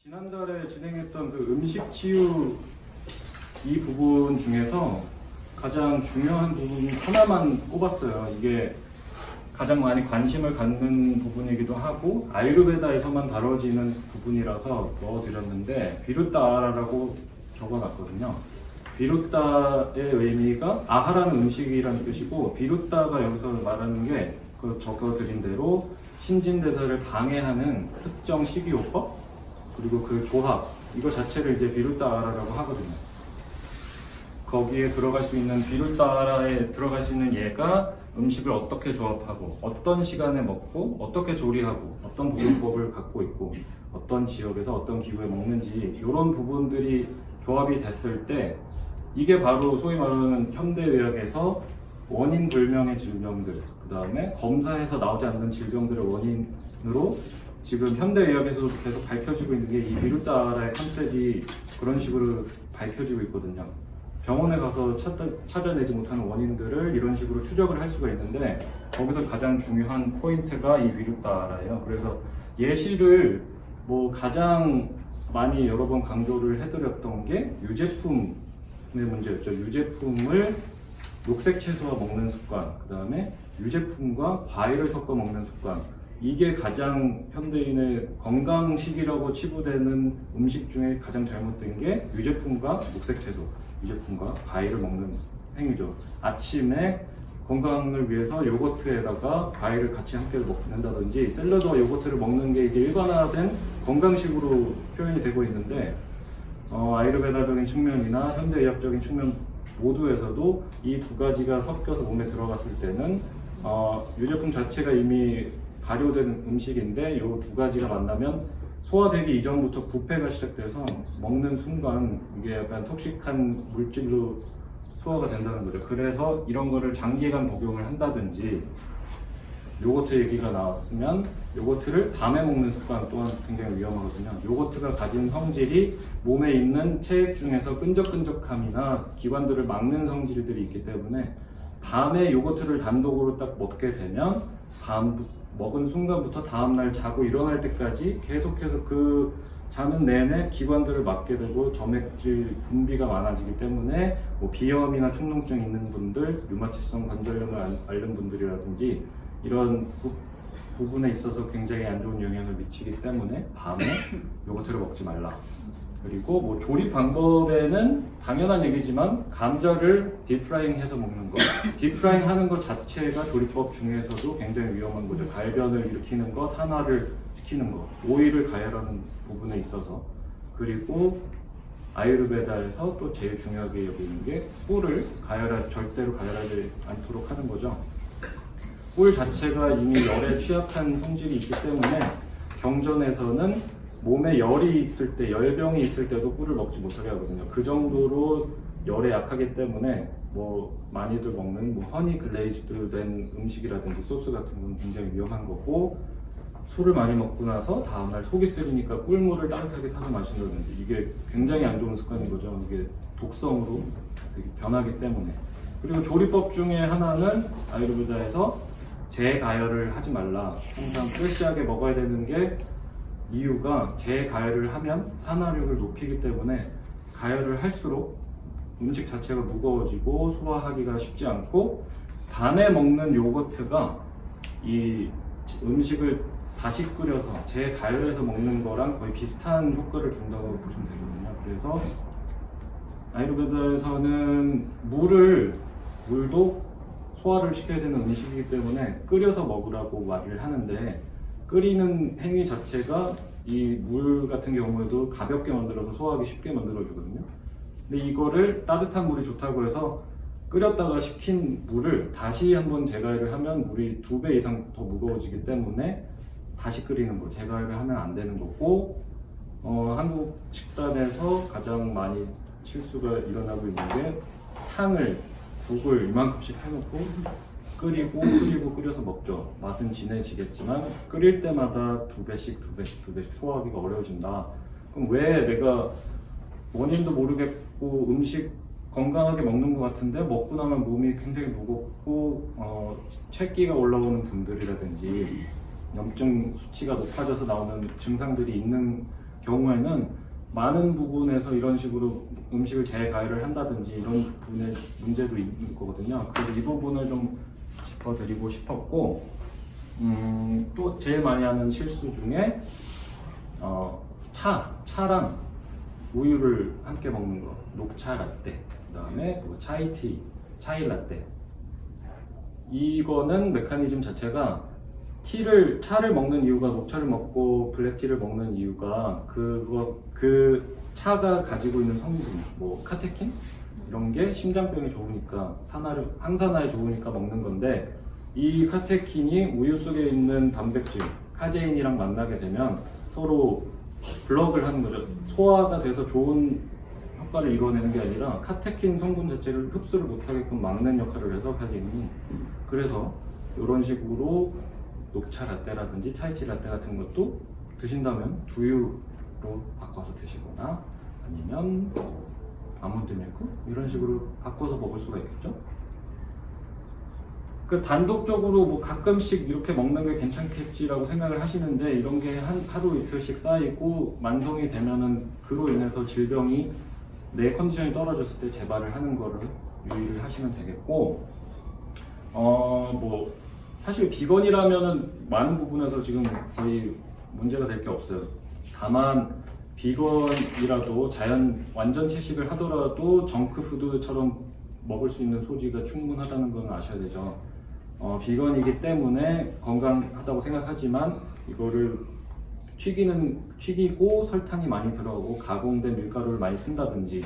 지난달에 진행했던 그 음식 치유 이 부분 중에서 가장 중요한 부분 하나만 꼽았어요. 이게 가장 많이 관심을 갖는 부분이기도 하고 아유르베다에서만 다뤄지는 부분이라서 넣어드렸는데 비루따라라고 적어놨거든요. 비루따의 의미가 아하라는 음식이라는 뜻이고 비루따가 여기서 말하는 게 그 적어드린 대로 신진대사를 방해하는 특정 식이요법 그리고 그 조합 이거 자체를 이제 비루따라라고 하거든요. 거기에 들어갈 수 있는 비루따라에 들어갈 수 있는 예가 음식을 어떻게 조합하고 어떤 시간에 먹고 어떻게 조리하고 어떤 보존법을 갖고 있고 어떤 지역에서 어떤 기후에 먹는지 이런 부분들이 조합이 됐을 때 이게 바로 소위 말하는 현대의학에서 원인 불명의 질병들 그 다음에 검사에서 나오지 않는 질병들의 원인으로 지금 현대의학에서도 계속 밝혀지고 있는 게 이 비루따라의 컨셉이 그런 식으로 밝혀지고 있거든요. 병원에 가서 찾아내지 못하는 원인들을 이런 식으로 추적을 할 수가 있는데 거기서 가장 중요한 포인트가 이 비루따라예요. 그래서 예시를 뭐 가장 많이 여러 번 강조를 해드렸던 게 유제품의 문제였죠. 유제품을 녹색 채소와 먹는 습관, 그 다음에 유제품과 과일을 섞어 먹는 습관 이게 가장 현대인의 건강식이라고 치부되는 음식 중에 가장 잘못된 게 유제품과 녹색 채소, 유제품과 과일을 먹는 행위죠. 아침에 건강을 위해서 요거트에다가 과일을 같이 함께 먹는다든지 샐러드와 요거트를 먹는 게 이제 일반화된 건강식으로 표현이 되고 있는데 아유르베다적인 측면이나 현대의학적인 측면 모두에서도 이 두 가지가 섞여서 몸에 들어갔을 때는 유제품 자체가 이미 발효된 음식인데 이 두 가지가 만나면 소화되기 이전부터 부패가 시작돼서 먹는 순간 이게 약간 톡식한 물질로 소화가 된다는 거죠. 그래서 이런 거를 장기간 복용을 한다든지 요거트 얘기가 나왔으면 요거트를 밤에 먹는 습관 또한 굉장히 위험하거든요. 요거트가 가진 성질이 몸에 있는 체액 중에서 끈적끈적함이나 기관들을 막는 성질들이 있기 때문에 밤에 요거트를 단독으로 딱 먹게 되면 먹은 순간부터 다음날 자고 일어날 때까지 계속해서 그 자는 내내 기관들을 막게 되고 점액질 분비가 많아지기 때문에 뭐 비염이나 축농증 있는 분들, 류마티성 관절염을 앓는 분들이라든지 이런 부분에 있어서 굉장히 안 좋은 영향을 미치기 때문에 밤에 요거트를 먹지 말라. 그리고 뭐 조리 방법에는 당연한 얘기지만 감자를 딥프라잉해서 먹는 거 딥프라잉 하는 것 자체가 조리법 중에서도 굉장히 위험한 거죠. 갈변을 일으키는 거, 산화를 시키는 거, 오일을 가열하는 부분에 있어서. 그리고 아유르베다에서 또 제일 중요하게 여기는 게 꿀을 절대로 가열하지 않도록 하는 거죠. 꿀 자체가 이미 열에 취약한 성질이 있기 때문에 경전에서는 몸에 열이 있을 때, 열병이 있을 때도 꿀을 먹지 못하게 하거든요. 그 정도로 열에 약하기 때문에 뭐 많이들 먹는 뭐 허니 글레이즈드 된 음식이라든지 소스 같은 건 굉장히 위험한 거고 술을 많이 먹고 나서 다음날 속이 쓰리니까 꿀물을 따뜻하게 타서 마신다든지 이게 굉장히 안 좋은 습관인 거죠. 이게 독성으로 되게 변하기 때문에. 그리고 조리법 중에 하나는 아유르베다에서 재가열을 하지 말라. 항상 프레시하게 먹어야 되는 게 이유가 재가열을 하면 산화력을 높이기 때문에 가열을 할수록 음식 자체가 무거워지고 소화하기가 쉽지 않고 밤에 먹는 요거트가 이 음식을 다시 끓여서 재가열해서 먹는 거랑 거의 비슷한 효과를 준다고 보시면 되거든요. 그래서 아유르베다에서는 물도 소화를 시켜야 되는 음식이기 때문에 끓여서 먹으라고 말을 하는데 끓이는 행위 자체가 이 물 같은 경우에도 가볍게 만들어서 소화하기 쉽게 만들어주거든요. 근데 이거를 따뜻한 물이 좋다고 해서 끓였다가 식힌 물을 다시 한번 재가열을 하면 물이 2배 이상 더 무거워지기 때문에 다시 끓이는 거, 재가열을 하면 안 되는 거고 한국 식단에서 가장 많이 실수가 일어나고 있는 게 국을 이만큼씩 해놓고 끓이고 끓여서 먹죠. 맛은 진해지겠지만 끓일 때마다 2배씩 소화하기가 어려워진다. 그럼 왜 내가 원인도 모르겠고 음식 건강하게 먹는 것 같은데 먹고 나면 몸이 굉장히 무겁고 체기가 올라오는 분들이라든지 염증 수치가 높아져서 나오는 증상들이 있는 경우에는 많은 부분에서 이런 식으로 음식을 재가열을 한다든지 이런 부분에 문제도 있는 거거든요. 그래서 이 부분을 좀 짚어드리고 싶었고, 또 제일 많이 하는 실수 중에 차랑 우유를 함께 먹는 거, 녹차 라떼, 그 다음에 차이 라떼. 이거는 메커니즘 자체가 차를 먹는 이유가, 녹차를 먹고 블랙티를 먹는 이유가 그 차가 가지고 있는 성분, 뭐 카테킨 이런 게 심장병에 좋으니까, 항산화에 좋으니까 먹는 건데, 이 카테킨이 우유 속에 있는 단백질 카제인이랑 만나게 되면 서로 블럭을 하는 거죠. 소화가 돼서 좋은 효과를 이루어내는 게 아니라 카테킨 성분 자체를 흡수를 못하게끔 막는 역할을 해서 카제인이. 그래서 이런 식으로 녹차 라떼라든지 차이티 라떼 같은 것도 드신다면 두유로 바꿔서 드시거나, 아니면 아몬드 밀크 이런 식으로 바꿔서 먹을 수가 있겠죠. 그 단독적으로 뭐 가끔씩 이렇게 먹는 게 괜찮겠지라고 생각을 하시는데, 이런 게 하루 이틀씩 쌓이고 만성이 되면은 그로 인해서 질병이 내 컨디션이 떨어졌을 때 재발을 하는 거를 유의를 하시면 되겠고, 뭐 사실 비건이라면은 많은 부분에서 지금 거의 문제가 될 게 없어요. 다만 비건이라도 완전 채식을 하더라도 정크푸드처럼 먹을 수 있는 소지가 충분하다는 건 아셔야 되죠. 비건이기 때문에 건강하다고 생각하지만 이거를 튀기고 설탕이 많이 들어가고 가공된 밀가루를 많이 쓴다든지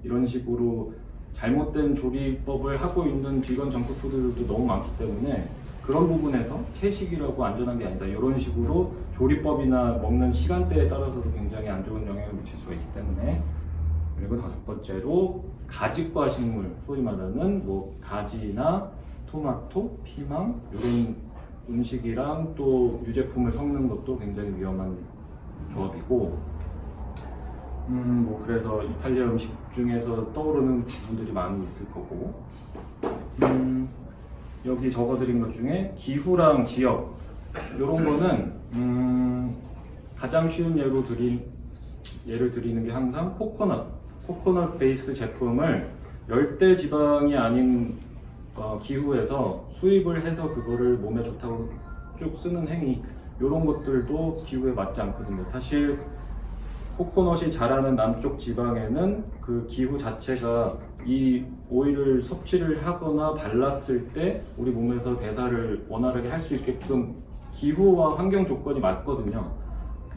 이런 식으로 잘못된 조리법을 하고 있는 비건 정크푸드들도 너무 많기 때문에, 그런 부분에서 채식이라고 안전한 게 아니다, 이런 식으로 조리법이나 먹는 시간대에 따라서도 굉장히 안 좋은 영향을 미칠 수가 있기 때문에. 그리고 5번째로 가지과 식물, 소위 말하는 뭐 가지나 토마토, 피망 이런 음식이랑 또 유제품을 섞는 것도 굉장히 위험한 조합이고, 뭐 그래서 이탈리아 음식 중에서 떠오르는 분들이 많이 있을 거고, 여기 적어드린 것 중에 기후랑 지역 이런 거는 가장 쉬운 예를 드리는 게 항상 코코넛 베이스 제품을 열대 지방이 아닌 기후에서 수입을 해서 그거를 몸에 좋다고 쭉 쓰는 행위, 이런 것들도 기후에 맞지 않거든요. 사실 코코넛이 자라는 남쪽 지방에는 그 기후 자체가 이 오일을 섭취를 하거나 발랐을 때 우리 몸에서 대사를 원활하게 할 수 있게끔 기후와 환경 조건이 맞거든요.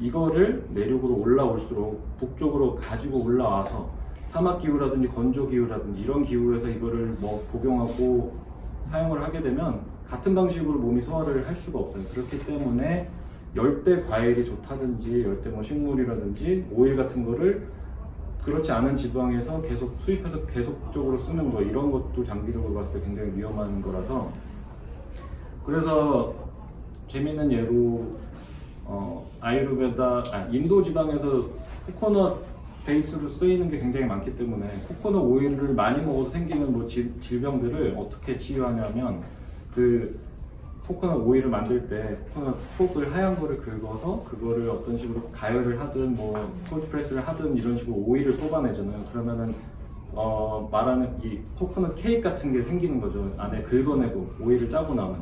이거를 내륙으로 올라올수록 북쪽으로 가지고 올라와서 사막 기후라든지 건조 기후라든지 이런 기후에서 이거를 뭐 복용하고 사용을 하게 되면 같은 방식으로 몸이 소화를 할 수가 없어요. 그렇기 때문에 열대 과일이 좋다든지 열대 뭐 식물이라든지 오일 같은 거를 그렇지 않은 지방에서 계속 수입해서 계속적으로 쓰는 거, 이런 것도 장기적으로 봤을 때 굉장히 위험한 거라서. 그래서 재미있는 예로 인도 지방에서 코코넛 베이스로 쓰이는 게 굉장히 많기 때문에 코코넛 오일을 많이 먹어서 생기는 뭐 질병들을 어떻게 치유하냐면, 그 코코넛 오일을 만들 때 코코넛 속을 하얀 거를 긁어서 그거를 어떤 식으로 가열을 하든 뭐 콜드프레스를 하든 이런 식으로 오일을 뽑아내잖아요. 그러면은 말하는 이 코코넛 케이크 같은 게 생기는 거죠. 안에 긁어내고 오일을 짜고 남은,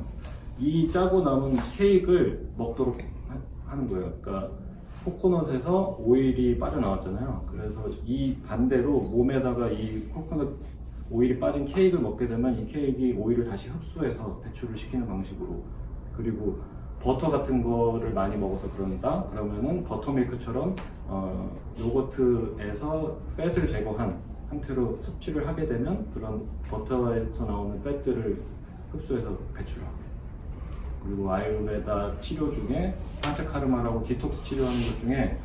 이 짜고 남은 케이크를 먹도록 하는 거예요. 그러니까 코코넛에서 오일이 빠져나왔잖아요. 그래서 이 반대로 몸에다가 이 코코넛 오일이 빠진 케이크를 먹게 되면 이 케이크가 오일을 다시 흡수해서 배출을 시키는 방식으로. 그리고 버터 같은 거를 많이 먹어서 그런다 그러면은 버터밀크처럼 요거트에서 팻을 제거한 상태로 섭취를 하게 되면 그런 버터에서 나오는 팻들을 흡수해서 배출하고. 그리고 아유르베다 치료 중에 판차카르마라고 디톡스 치료하는 것 중에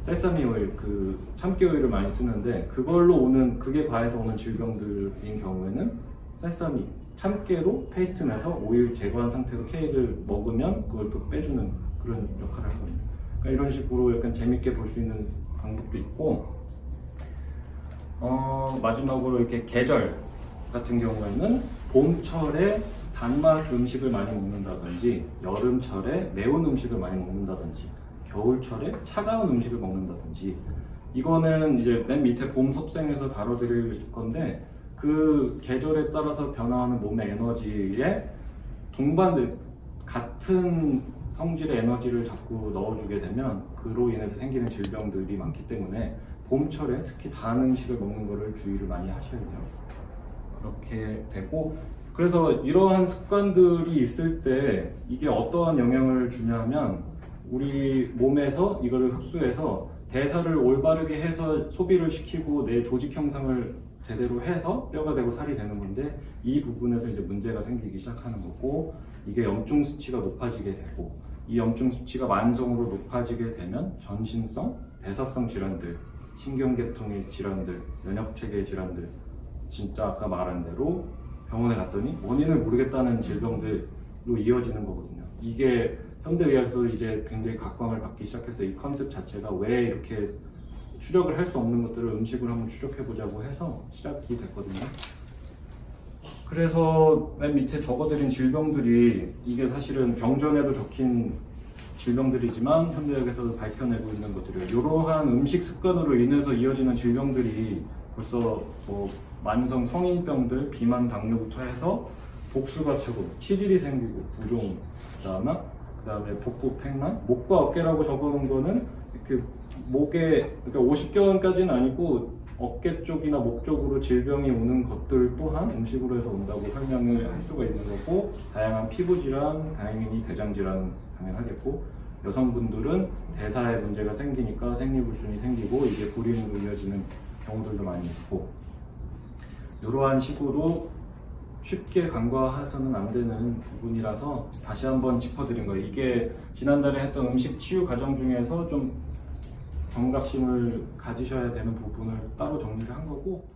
세사미 오일, 그 참깨 오일을 많이 쓰는데, 그게 과해서 오는 질병들인 경우에는 세사미, 참깨로 페이스트 내서 오일 제거한 상태로 케이크를 먹으면 그걸 또 빼주는 그런 역할을 하거든요. 그러니까 이런 식으로 약간 재밌게 볼 수 있는 방법도 있고, 마지막으로 이렇게 계절 같은 경우에는 봄철에 단맛 음식을 많이 먹는다든지 여름철에 매운 음식을 많이 먹는다든지, 겨울철에 차가운 음식을 먹는다든지, 이거는 이제 맨 밑에 봄 섭생에서 다뤄드릴 건데, 그 계절에 따라서 변화하는 몸의 에너지에 동반된 같은 성질의 에너지를 자꾸 넣어주게 되면 그로 인해서 생기는 질병들이 많기 때문에 봄철에 특히 단 음식을 먹는 거를 주의를 많이 하셔야 돼요. 그렇게 되고, 그래서 이러한 습관들이 있을 때 이게 어떠한 영향을 주냐면, 우리 몸에서 이거를 흡수해서 대사를 올바르게 해서 소비를 시키고 내 조직 형성을 제대로 해서 뼈가 되고 살이 되는 건데, 이 부분에서 이제 문제가 생기기 시작하는 거고, 이게 염증 수치가 높아지게 되고, 이 염증 수치가 만성으로 높아지게 되면 전신성, 대사성 질환들, 신경계통의 질환들, 면역체계 질환들, 진짜 아까 말한 대로 병원에 갔더니 원인을 모르겠다는 질병들로 이어지는 거거든요. 이게 현대의학에서 이제 굉장히 각광을 받기 시작해서 이 컨셉 자체가 왜 이렇게 추적을 할 수 없는 것들을 음식으로 한번 추적해 보자고 해서 시작이 됐거든요. 그래서 맨 밑에 적어드린 질병들이 이게 사실은 병전에도 적힌 질병들이지만 현대의학에서도 밝혀내고 있는 것들이에요. 이러한 음식 습관으로 인해서 이어지는 질병들이 벌써 뭐 만성 성인병들, 비만, 당뇨부터 해서 복수가 최고, 치질이 생기고 부종, 그다음에 복부 팽만, 목과 어깨라고 적어놓은 거는 이렇게 목에, 그러니까 50견까지는 아니고 어깨 쪽이나 목 쪽으로 질병이 오는 것들 또한 음식으로 해서 온다고 설명을 할 수가 있는 거고, 다양한 피부 질환, 당연히 대장 질환 당연하겠고, 여성분들은 대사에 문제가 생기니까 생리불순이 생기고 이게 불임으로 이어지는 경우들도 많이 있고, 이러한 식으로 쉽게 간과해서는 안 되는 부분이라서 다시 한번 짚어드린 거예요. 이게 지난달에 했던 음식 치유 과정 중에서 좀 경각심을 가지셔야 되는 부분을 따로 정리를 한 거고,